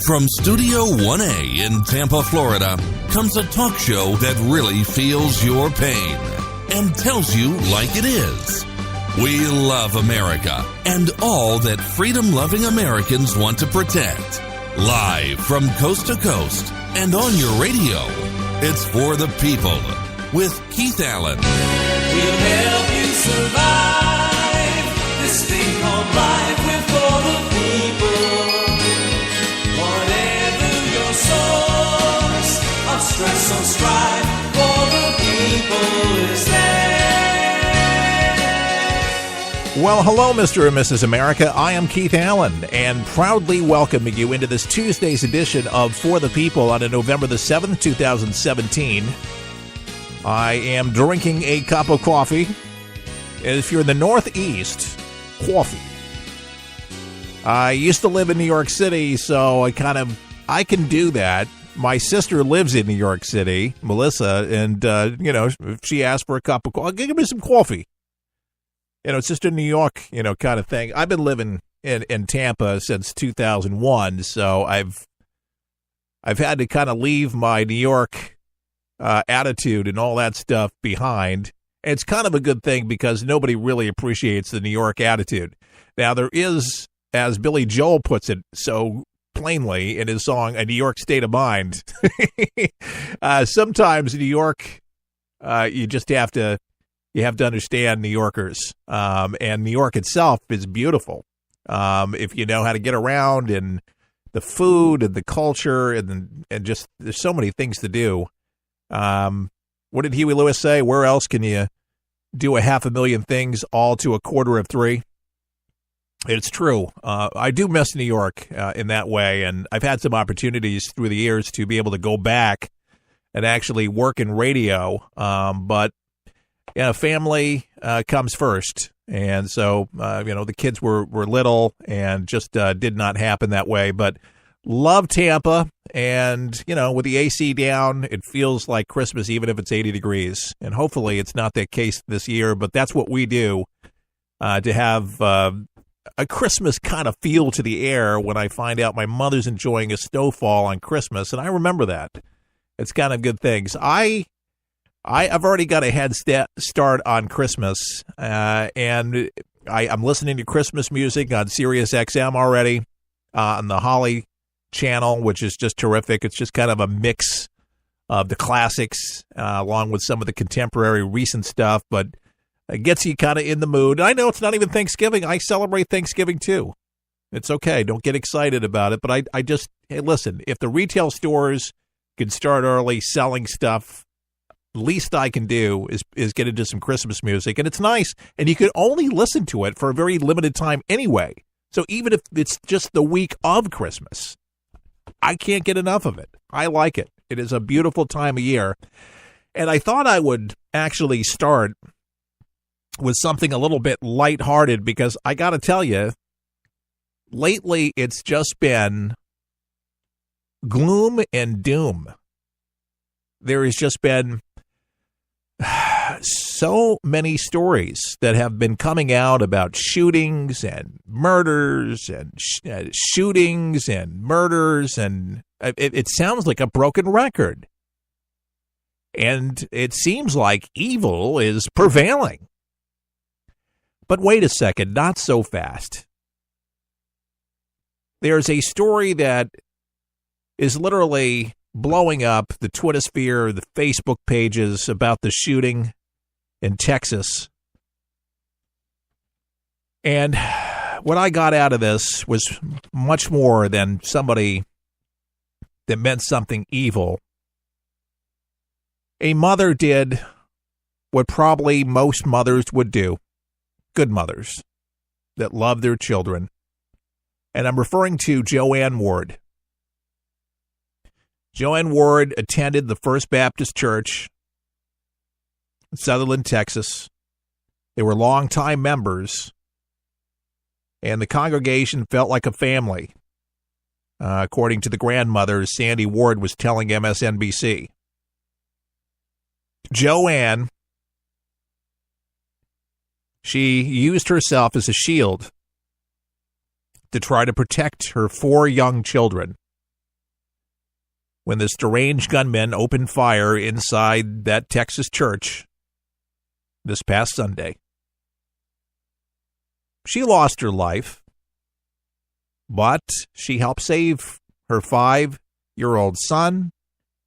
From Studio 1A in Tampa, Florida, comes a talk show that really feels your pain and tells you like it is. We love America and all that freedom-loving Americans want to protect. Live from coast to coast and on your radio, it's For the People with Keith Allen. We'll help you survive this thing called life. We're for the people. Whatever your source of stress or strife, for the people is there. Well, hello, Mr. and Mrs. America. I am Keith Allen, and proudly welcoming you into this Tuesday's edition of For the People on November the 7th, 2017. I am drinking a cup of coffee. If you're in the Northeast, coffee. I used to live in New York City, so I can do that. My sister lives in New York City, Melissa, and, if she asks for a cup of coffee, give me some coffee. It's just a New York, kind of thing. I've been living in Tampa since 2001, so I've had to kind of leave my New York attitude and all that stuff behind. It's kind of a good thing because nobody really appreciates the New York attitude. Now, there is, as Billy Joel puts it so plainly in his song, A New York State of Mind. Sometimes New York, you have to understand New Yorkers. And New York itself is beautiful. If you know how to get around, and the food and the culture and just there's so many things to do. What did Huey Lewis say? Where else can you do 500,000 things all to 3/4? It's true. I do miss New York in that way, and I've had some opportunities through the years to be able to go back and actually work in radio. But family comes first, and so the kids were little and just did not happen that way. But love Tampa, and with the AC down, it feels like Christmas even if it's 80 degrees. And hopefully it's not that case this year, but that's what we do to have a Christmas kind of feel to the air when I find out my mother's enjoying a snowfall on Christmas, and I remember that. It's kind of good things. I've already got a head start on Christmas, and I'm listening to Christmas music on Sirius XM already on the Holly channel, which is just terrific. It's just kind of a mix of the classics along with some of the contemporary recent stuff, but it gets you kind of in the mood. I know it's not even Thanksgiving. I celebrate Thanksgiving too. It's okay. Don't get excited about it, but hey, listen, if the retail stores can start early selling stuff, least I can do is get into some Christmas music, and it's nice, and you can only listen to it for a very limited time anyway. So even if it's just the week of Christmas, I can't get enough of it. I like it. It is a beautiful time of year. And I thought I would actually start with something a little bit lighthearted, because I got to tell you, lately it's just been gloom and doom. There has just been so many stories that have been coming out about shootings and murders and shootings and murders, and it sounds like a broken record. And it seems like evil is prevailing. But wait a second, not so fast. There's a story that is literally blowing up the Twittersphere, the Facebook pages about the shooting in Texas. And what I got out of this was much more than somebody that meant something evil. A mother did what probably most mothers would do, good mothers that love their children. And I'm referring to Joann Ward. Joann Ward attended the First Baptist Church in Sutherland, Texas. They were longtime members, and the congregation felt like a family, according to the grandmother, Sandy Ward was telling MSNBC. Joann, she used herself as a shield to try to protect her 4 young children when this deranged gunman opened fire inside that Texas church this past Sunday. She lost her life, but she helped save her 5-year-old son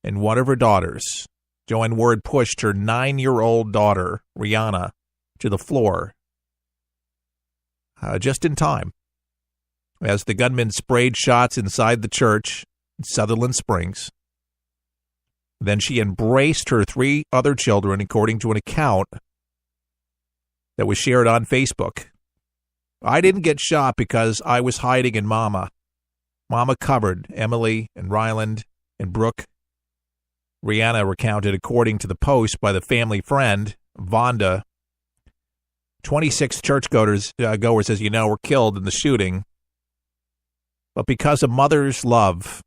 and one of her daughters. Joann Ward pushed her 9-year-old daughter, Rihanna, to the floor just in time as the gunman sprayed shots inside the church in Sutherland Springs. Then she embraced her 3 other children, according to an account that was shared on Facebook. I didn't get shot because I was hiding in Mama. Mama covered Emily and Ryland and Brooke. Rihanna recounted, according to the post by the family friend, Vonda. 26 churchgoers, as you know, were killed in the shooting. But because of mother's love,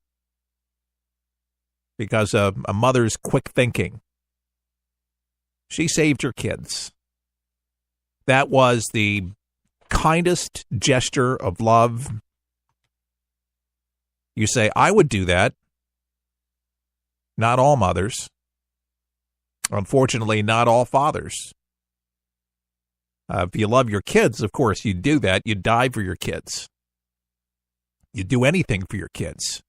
because of a mother's quick thinking, she saved her kids. That was the kindest gesture of love. You say, I would do that. Not all mothers. Unfortunately, not all fathers. If you love your kids, of course, you do that. You die for your kids. You do anything for your kids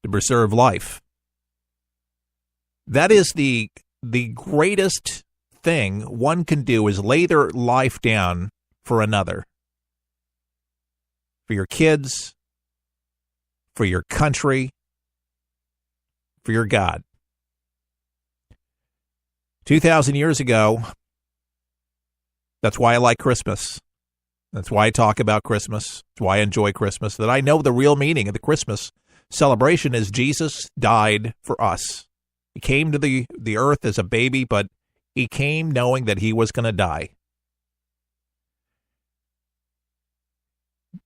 to preserve life. That is the greatest thing one can do, is lay their life down for another. For your kids, for your country, for your God. 2,000 years ago, that's why I like Christmas. That's why I talk about Christmas. That's why I enjoy Christmas. That I know the real meaning of the Christmas celebration is Jesus died for us. He came to the earth as a baby, but he came knowing that he was going to die.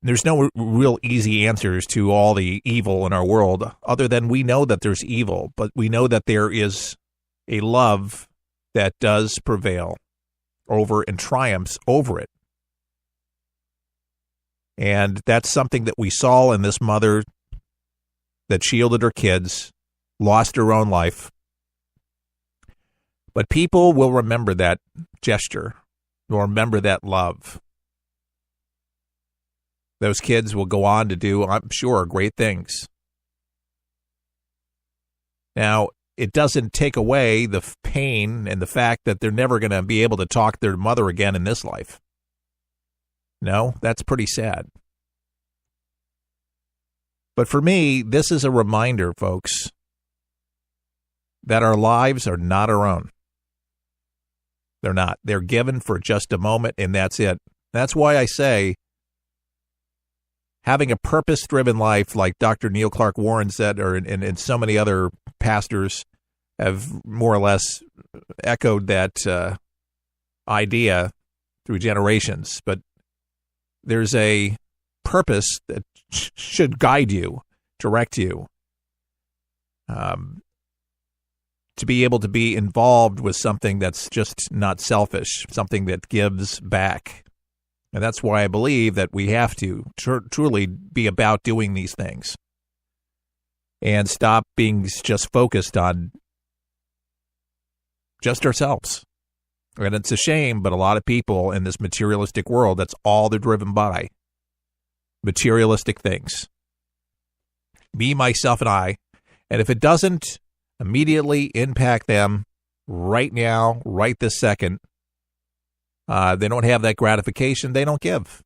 There's no real easy answers to all the evil in our world, other than we know that there's evil, but we know that there is a love that does prevail over and triumphs over it. And that's something that we saw in this mother that shielded her kids, lost her own life. But people will remember that gesture, will remember that love. Those kids will go on to do, I'm sure, great things. Now, it doesn't take away the pain and the fact that they're never going to be able to talk to their mother again in this life. No, that's pretty sad. But for me, this is a reminder, folks, that our lives are not our own. They're not. They're given for just a moment, and that's it. That's why I say having a purpose-driven life, like Dr. Neil Clark Warren said, and so many other pastors have more or less echoed that idea through generations. But there's a purpose that should guide you, direct you, to be able to be involved with something that's just not selfish, something that gives back. And that's why I believe that we have to truly be about doing these things and stop being just focused on just ourselves. And it's a shame, but a lot of people in this materialistic world, that's all they're driven by. Materialistic things. Me, myself, and I. And if it doesn't immediately impact them right now, right this second, they don't have that gratification, they don't give.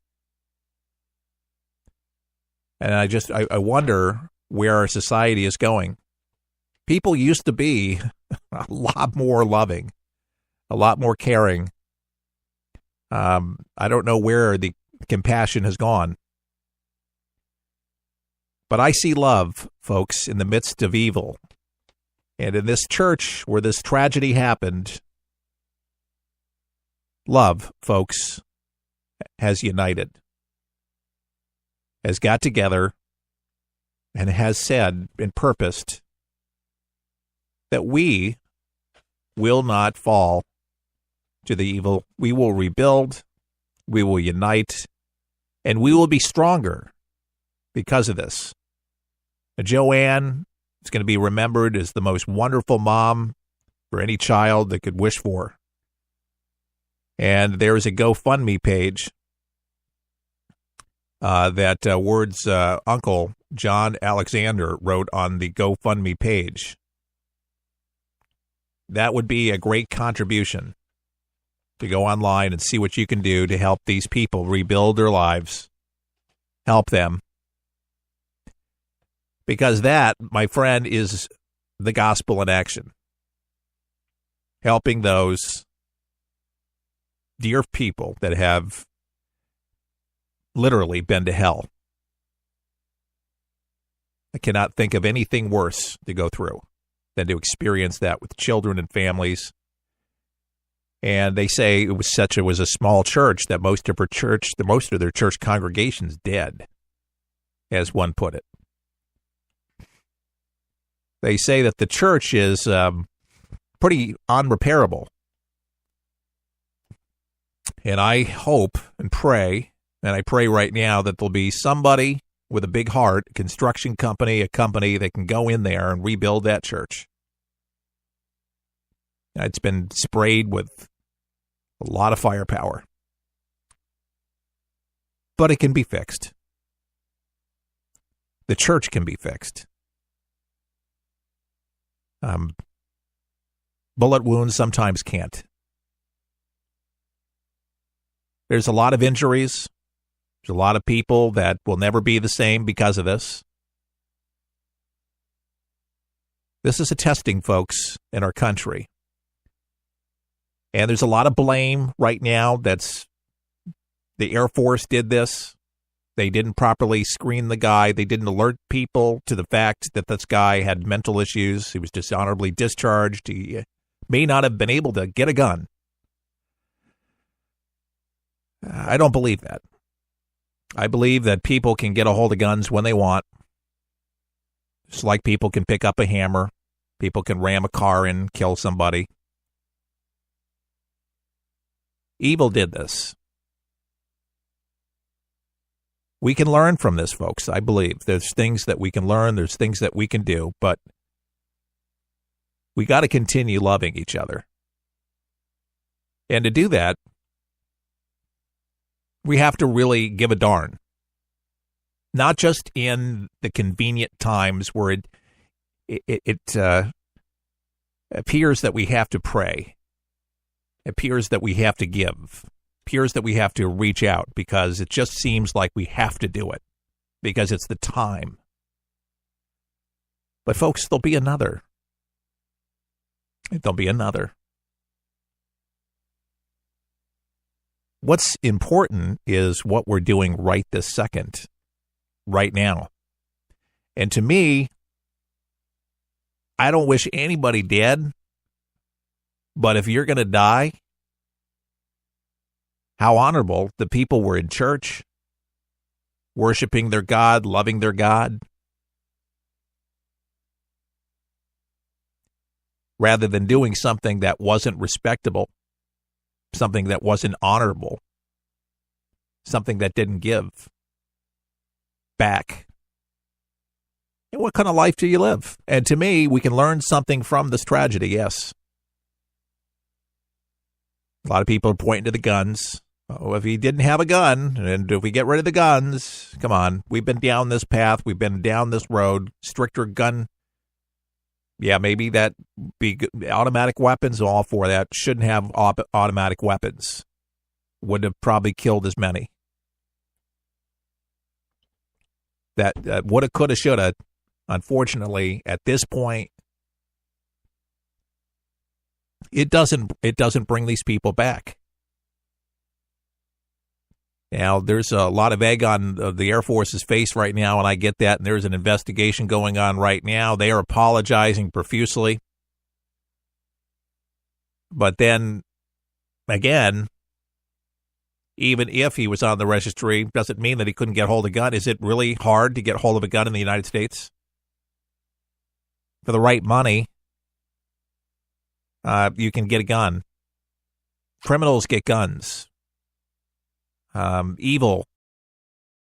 And I wonder where our society is going. People used to be a lot more loving, a lot more caring. I don't know where the compassion has gone. But I see love, folks, in the midst of evil. And in this church where this tragedy happened, love, folks, has united, has got together, and has said and purposed that we will not fall to the evil. We will rebuild, we will unite, and we will be stronger because of this. Joann is going to be remembered as the most wonderful mom for any child that could wish for. And there is a GoFundMe page that Ward's uncle, John Alexander, wrote on the GoFundMe page. That would be a great contribution to go online and see what you can do to help these people rebuild their lives, help them. Because that, my friend, is the gospel in action. Helping those dear people that have literally been to hell. I cannot think of anything worse to go through than to experience that with children and families. And they say it was a small church that most of their church congregation's dead, as one put it. They say that the church is pretty unrepairable. And I hope and pray, and I pray right now, that there'll be somebody with a big heart, a construction company, a company that can go in there and rebuild that church. It's been sprayed with a lot of firepower. But it can be fixed. The church can be fixed. Bullet wounds sometimes can't. There's a lot of injuries. There's a lot of people that will never be the same because of this. This is a testing, folks, in our country. And there's a lot of blame right now. That's the Air Force did this. They didn't properly screen the guy. They didn't alert people to the fact that this guy had mental issues. He was dishonorably discharged. He may not have been able to get a gun. I don't believe that. I believe that people can get a hold of guns when they want. Just like people can pick up a hammer. People can ram a car in and kill somebody. Evil did this. We can learn from this, folks, I believe. There's things that we can learn. There's things that we can do. But we got to continue loving each other. And to do that, we have to really give a darn. Not just in the convenient times where it appears that we have to pray. It appears that we have to give. It appears that we have to reach out because it just seems like we have to do it because it's the time. But folks, there'll be another. There'll be another. What's important is what we're doing right this second, right now. And to me, I don't wish anybody dead, but if you're going to die, how honorable the people were in church, worshiping their God, loving their God, rather than doing something that wasn't respectable. Something that wasn't honorable, something that didn't give back. And what kind of life do you live? And to me, we can learn something from this tragedy, yes. A lot of people are pointing to the guns. Oh, if he didn't have a gun, and if we get rid of the guns, come on, we've been down this path, we've been down this road, stricter gun. Yeah, maybe that be automatic weapons, all for that. Shouldn't have automatic weapons. Would have probably killed as many. That woulda, coulda, shoulda. Unfortunately, at this point, it doesn't bring these people back. Now, there's a lot of egg on the Air Force's face right now, and I get that, and there's an investigation going on right now. They are apologizing profusely. But then, again, even if he was on the registry, doesn't mean that he couldn't get hold of a gun. Is it really hard to get hold of a gun in the United States? For the right money, you can get a gun. Criminals get guns. Evil